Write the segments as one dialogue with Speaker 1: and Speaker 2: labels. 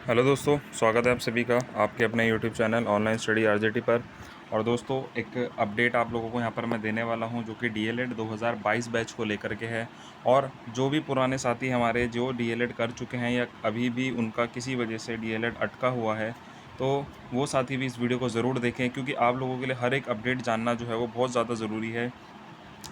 Speaker 1: Hello दोस्तों, स्वागत है आप सभी का आपके अपने YouTube channel online study RJT पर। और दोस्तों, एक अपडेट आप लोगों को यहाँ पर मैं देने वाला हूँ जो कि डीएलएड 2022 बैच को लेकर के है। और जो भी पुराने साथी हमारे जो डीएलएड कर चुके हैं या अभी भी उनका किसी वजह से डीएलएड अटका हुआ है, तो वो साथी भी इस वीडियो को ज़रूर देखें, क्योंकि आप लोगों के लिए हर एक अपडेट जानना जो है वो बहुत ज़्यादा ज़रूरी है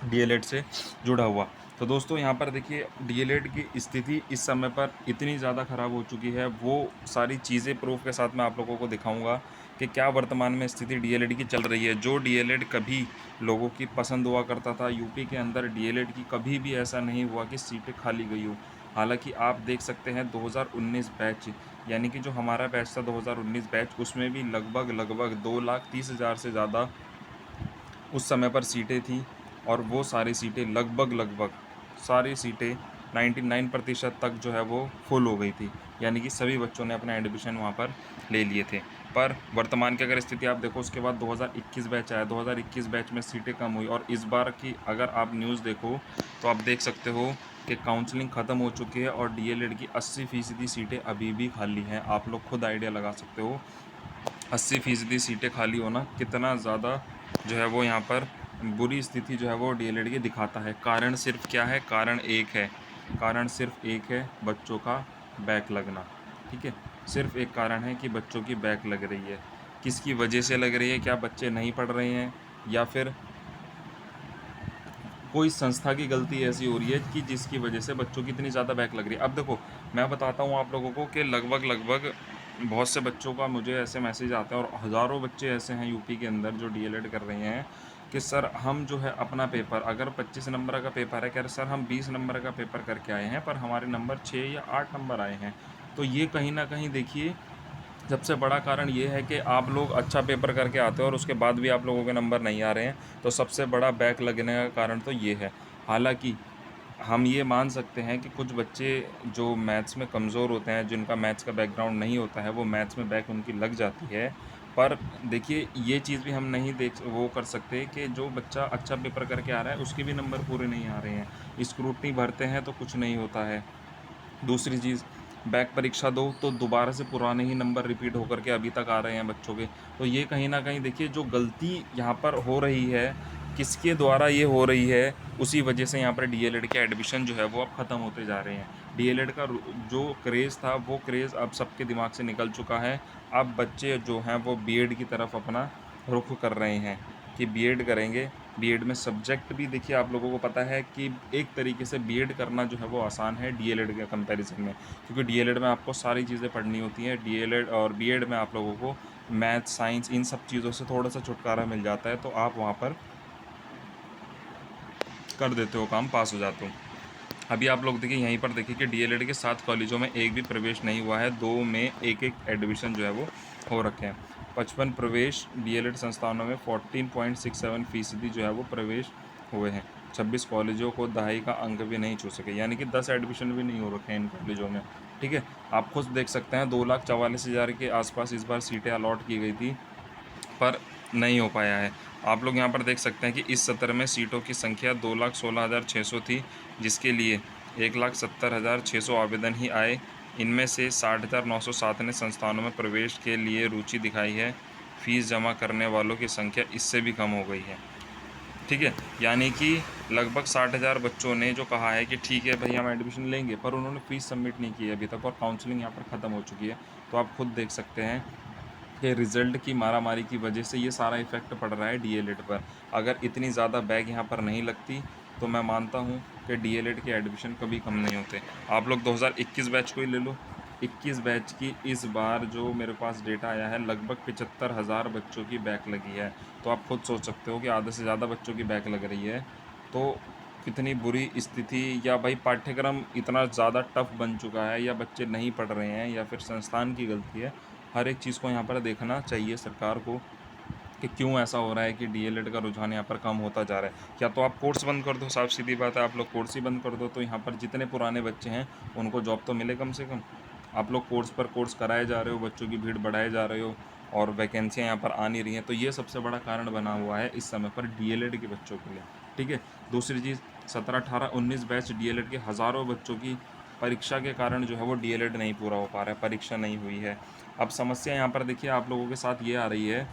Speaker 1: डीएलएड से जुड़ा हुआ। तो दोस्तों, यहाँ पर देखिए, डीएलएड की स्थिति इस समय पर इतनी ज़्यादा ख़राब हो चुकी है, वो सारी चीज़ें प्रूफ के साथ मैं आप लोगों को दिखाऊंगा कि क्या वर्तमान में स्थिति डीएलएड की चल रही है। जो डीएलएड कभी लोगों की पसंद हुआ करता था, यूपी के अंदर डीएलएड की कभी भी ऐसा नहीं हुआ कि सीटें खाली गई हो। हालांकि आप देख सकते हैं 2019 बैच, यानी कि जो हमारा बैच था 2019 बैच, उसमें भी लगभग लगभग 2,30,000 से ज़्यादा उस समय पर सीटें थीं। और वो सारी सीटें लगभग लगभग सारी सीटें 99% तक जो है वो फुल हो गई थी, यानी कि सभी बच्चों ने अपना एडमिशन वहाँ पर ले लिए थे। पर वर्तमान की अगर स्थिति आप देखो, उसके बाद 2021 बैच आया, 2021 बैच में सीटें कम हुई। और इस बार की अगर आप न्यूज़ देखो तो आप देख सकते हो कि काउंसलिंग ख़त्म हो चुकी है और डीएलएड की 80% सीटें अभी भी खाली हैं। आप लोग खुद आइडिया लगा सकते हो 80% सीटें खाली होना कितना ज़्यादा जो है वो यहाँ पर बुरी स्थिति जो है वो डीएलएड की दिखाता है। कारण सिर्फ क्या है? कारण एक है, कारण सिर्फ एक है, बच्चों का बैक लगना। ठीक है, सिर्फ एक कारण है कि बच्चों की बैक लग रही है। किसकी वजह से लग रही है? क्या बच्चे नहीं पढ़ रहे हैं, या फिर कोई संस्था की गलती ऐसी हो रही है कि जिसकी वजह से बच्चों की इतनी ज़्यादा बैक लग रही है? अब देखो, मैं बताता हूँ आप लोगों को कि लगभग लगभग बहुत से बच्चों का मुझे ऐसे मैसेज आते हैं, और हज़ारों बच्चे ऐसे हैं यूपी के अंदर जो डीएलएड कर रहे हैं कि सर हम जो है अपना पेपर, अगर 25 नंबर का पेपर है, कह रहे सर हम 20 नंबर का पेपर करके आए हैं, पर हमारे नंबर 6 या 8 नंबर आए हैं। तो ये कहीं ना कहीं देखिए, सबसे बड़ा कारण ये है कि आप लोग अच्छा पेपर करके आते हो और उसके बाद भी आप लोगों के नंबर नहीं आ रहे हैं। तो सबसे बड़ा बैक लगने का कारण तो ये है। हालांकि हम ये मान सकते हैं कि कुछ बच्चे जो मैथ्स में कमज़ोर होते हैं, जिनका मैथ्स का बैकग्राउंड नहीं होता है, वो मैथ्स में बैक उनकी लग जाती है। पर देखिए, ये चीज़ भी हम नहीं देख वो कर सकते कि जो बच्चा अच्छा पेपर करके आ रहा है उसके भी नंबर पूरे नहीं आ रहे हैं। स्क्रूटनी भरते हैं तो कुछ नहीं होता है। दूसरी चीज़, बैक परीक्षा दो तो दोबारा से पुराने ही नंबर रिपीट होकर के अभी तक आ रहे हैं बच्चों के। तो ये कहीं न कहीं देखिए, जो गलती यहाँ पर हो रही है, किसके द्वारा ये हो रही है, उसी वजह से यहाँ पर डीएलएड के एडमिशन जो है वो अब ख़त्म होते जा रहे हैं। डीएलएड का जो क्रेज़ था, वो क्रेज़ अब सबके दिमाग से निकल चुका है। अब बच्चे जो हैं वो बीएड की तरफ अपना रुख कर रहे हैं कि बीएड करेंगे। बीएड में सब्जेक्ट भी देखिए, आप लोगों को पता है कि एक तरीके से बीएड करना जो है वो आसान है डीएलएड के कंपैरिजन में, क्योंकि डीएलएड में आपको सारी चीज़ें पढ़नी होती हैं। डीएलएड और बीएड में आप लोगों को मैथ, साइंस, इन सब चीज़ों से थोड़ा सा छुटकारा मिल जाता है, तो आप वहाँ पर कर देते हो काम, पास हो जाते हो। अभी आप लोग देखिए, यहीं पर देखिए कि डीएलएड के 7 कॉलेजों में एक भी प्रवेश नहीं हुआ है, 2 में एक एक एडमिशन जो है वो हो रखे हैं। 55 प्रवेश डीएलएड संस्थानों में 14.67% जो है वो प्रवेश हुए हैं। 26 कॉलेजों को दहाई का अंक भी नहीं छू सके, यानी कि 10 एडमिशन भी नहीं हो रखे हैं इन कॉलेजों में। ठीक है, आप खुद देख सकते हैं 2,44,000 के आसपास इस बार सीटें अलॉट की गई थी, पर नहीं हो पाया है। आप लोग यहाँ पर देख सकते हैं कि इस सत्र में सीटों की संख्या 2,16,600 थी, जिसके लिए 1,70,600 आवेदन ही आए। इनमें से 60,907 ने संस्थानों में प्रवेश के लिए रुचि दिखाई है। फीस जमा करने वालों की संख्या इससे भी कम हो गई है। ठीक है, यानी कि लगभग 60,000 बच्चों ने जो कहा है कि ठीक है भाई हम एडमिशन लेंगे, पर उन्होंने फ़ीस सबमिट नहीं की है अभी तक, और काउंसलिंग यहाँ पर ख़त्म हो चुकी है। तो आप खुद देख सकते हैं कि रिज़ल्ट की मारामारी की वजह से ये सारा इफ़ेक्ट पड़ रहा है डीएलएड पर। अगर इतनी ज़्यादा बैग यहाँ पर नहीं लगती, तो मैं मानता हूँ कि डीएलएड के एडमिशन कभी कम नहीं होते। आप लोग 2021 बैच को ही ले लो। 21 बैच की इस बार जो मेरे पास डेटा आया है, लगभग 75,000 बच्चों की बैक लगी है। तो आप खुद सोच सकते हो कि आधे से ज़्यादा बच्चों की बैक लग रही है, तो कितनी बुरी स्थिति। या भाई पाठ्यक्रम इतना ज़्यादा टफ बन चुका है, या बच्चे नहीं पढ़ रहे हैं, या फिर संस्थान की गलती है। हर एक चीज़ को यहाँ पर देखना चाहिए सरकार को कि क्यों ऐसा हो रहा है कि डीएलएड का रुझान यहाँ पर कम होता जा रहा है। या तो आप कोर्स बंद कर दो, साफ सीधी बात है, आप लोग कोर्स ही बंद कर दो, तो यहाँ पर जितने पुराने बच्चे हैं उनको जॉब तो मिले कम से कम। आप लोग कोर्स पर कोर्स कराए जा रहे हो, बच्चों की भीड़ बढ़ाए जा रहे हो, और वैकेंसियाँ यहाँ पर आ नहीं रही हैं। तो ये सबसे बड़ा कारण बना हुआ है इस समय पर डीएलएड के बच्चों के लिए। ठीक है, दूसरी चीज़, 17, 18, 19 बैच डीएलएड के हज़ारों बच्चों की परीक्षा के कारण जो है वो डीएलएड नहीं पूरा हो पा रहा है, परीक्षा नहीं हुई है। अब समस्या यहाँ पर देखिए आप लोगों के साथ ये आ रही है,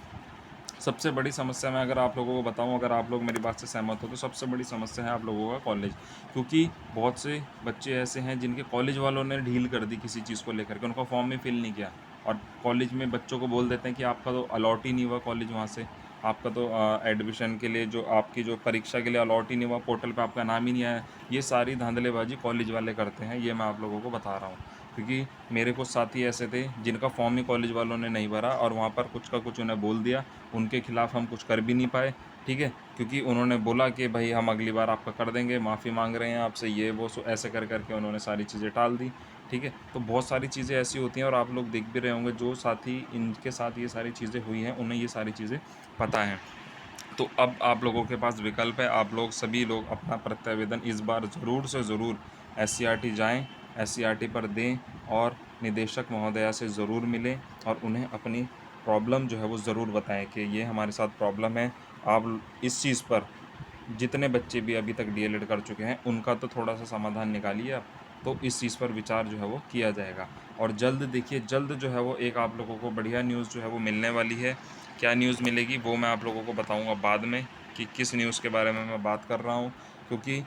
Speaker 1: सबसे बड़ी समस्या मैं अगर आप लोगों को बताऊं, अगर आप लोग मेरी बात से सहमत हो, तो सबसे बड़ी समस्या है आप लोगों का कॉलेज। क्योंकि बहुत से बच्चे ऐसे हैं जिनके कॉलेज वालों ने ढील कर दी किसी चीज़ को लेकर के, उनका फॉर्म ही फिल नहीं किया, और कॉलेज में बच्चों को बोल देते हैं कि आपका तो अलॉट ही नहीं हुआ कॉलेज वहाँ से, आपका तो एडमिशन के लिए जो आपकी जो परीक्षा के लिए अलॉट ही नहीं हुआ, पोर्टल पे आपका नाम ही नहीं आया। ये सारी धांधलेबाजी कॉलेज वाले करते हैं, ये मैं आप लोगों को बता रहा हूँ। क्योंकि मेरे कुछ साथी ऐसे थे जिनका फॉर्म ही कॉलेज वालों ने नहीं भरा, और वहाँ पर कुछ का कुछ उन्हें बोल दिया, उनके खिलाफ़ हम कुछ कर भी नहीं पाए, ठीक है। क्योंकि उन्होंने बोला कि भाई हम अगली बार आपका कर देंगे, माफ़ी मांग रहे हैं आपसे, ये वो सो ऐसे कर करके उन्होंने सारी चीज़ें टाल दी, ठीक है। तो बहुत सारी चीज़ें ऐसी होती हैं, और आप लोग देख भी रहे होंगे जो साथी इनके साथ ये सारी चीज़ें हुई हैं उन्हें ये सारी चीज़ें पता हैं। तो अब आप लोगों के पास विकल्प है, आप लोग सभी लोग अपना प्रत्यावेदन इस बार ज़रूर से ज़रूर एससीईआरटी जाएं, एससीईआरटी पर दें, और निदेशक महोदया से ज़रूर मिलें, और उन्हें अपनी प्रॉब्लम जो है वो ज़रूर बताएं कि ये हमारे साथ प्रॉब्लम है। आप इस चीज़ पर, जितने बच्चे भी अभी तक डीएलएड कर चुके हैं उनका तो थोड़ा सा समाधान निकालिए आप, तो इस चीज़ पर विचार जो है वो किया जाएगा। और जल्द देखिए, जल्द जो है वो एक आप लोगों को बढ़िया न्यूज़ जो है वो मिलने वाली है। क्या न्यूज़ मिलेगी वो मैं आप लोगों को बताऊंगा बाद में, कि किस न्यूज़ के बारे में मैं बात कर रहा हूँ। क्योंकि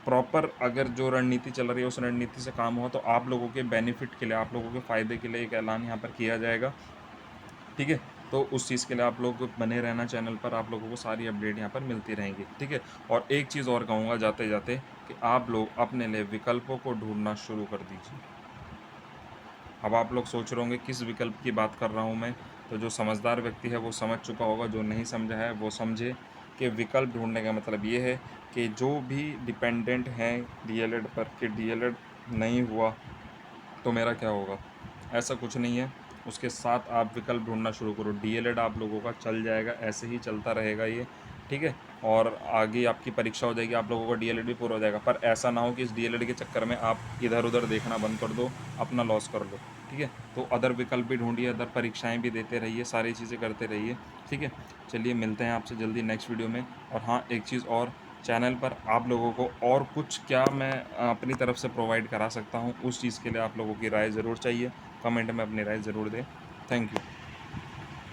Speaker 1: प्रॉपर अगर जो रणनीति चल रही है उस रणनीति से काम हो, तो आप लोगों के बेनिफिट के लिए, आप लोगों के फ़ायदे के लिए एक ऐलान यहाँ पर किया जाएगा, ठीक है। तो उस चीज़ के लिए आप लोग बने रहना चैनल पर, आप लोगों को सारी अपडेट यहाँ पर मिलती रहेंगी, ठीक है। और एक चीज़ और कहूँगा जाते जाते, कि आप लोग अपने लिए विकल्पों को ढूंढना शुरू कर दीजिए। अब आप लोग सोच रहे होंगे किस विकल्प की बात कर रहा हूँ मैं, तो जो समझदार व्यक्ति है वो समझ चुका होगा, जो नहीं समझा है वो समझे, कि विकल्प ढूंढने का मतलब ये है कि जो भी डिपेंडेंट हैं डीएलएड पर, कि डीएलएड नहीं हुआ तो मेरा क्या होगा, ऐसा कुछ नहीं है। उसके साथ आप विकल्प ढूंढना शुरू करो, डीएलएड आप लोगों का चल जाएगा, ऐसे ही चलता रहेगा ये, ठीक है। और आगे आपकी परीक्षा हो जाएगी, आप लोगों का डीएलएड भी पूरा हो जाएगा, पर ऐसा ना हो कि इस डीएलएड के चक्कर में आप इधर उधर देखना बंद कर दो, अपना लॉस कर लो, ठीक है। तो अदर विकल्प भी ढूंढिए, अदर परीक्षाएं भी देते रहिए, सारी चीज़ें करते रहिए, ठीक है। चलिए मिलते हैं आपसे जल्दी नेक्स्ट वीडियो में। और हाँ, एक चीज़ और, चैनल पर आप लोगों को और कुछ क्या मैं अपनी तरफ से प्रोवाइड करा सकता हूँ, उस चीज़ के लिए आप लोगों की राय ज़रूर चाहिए, कमेंट में अपनी राय ज़रूर दें। Thank you.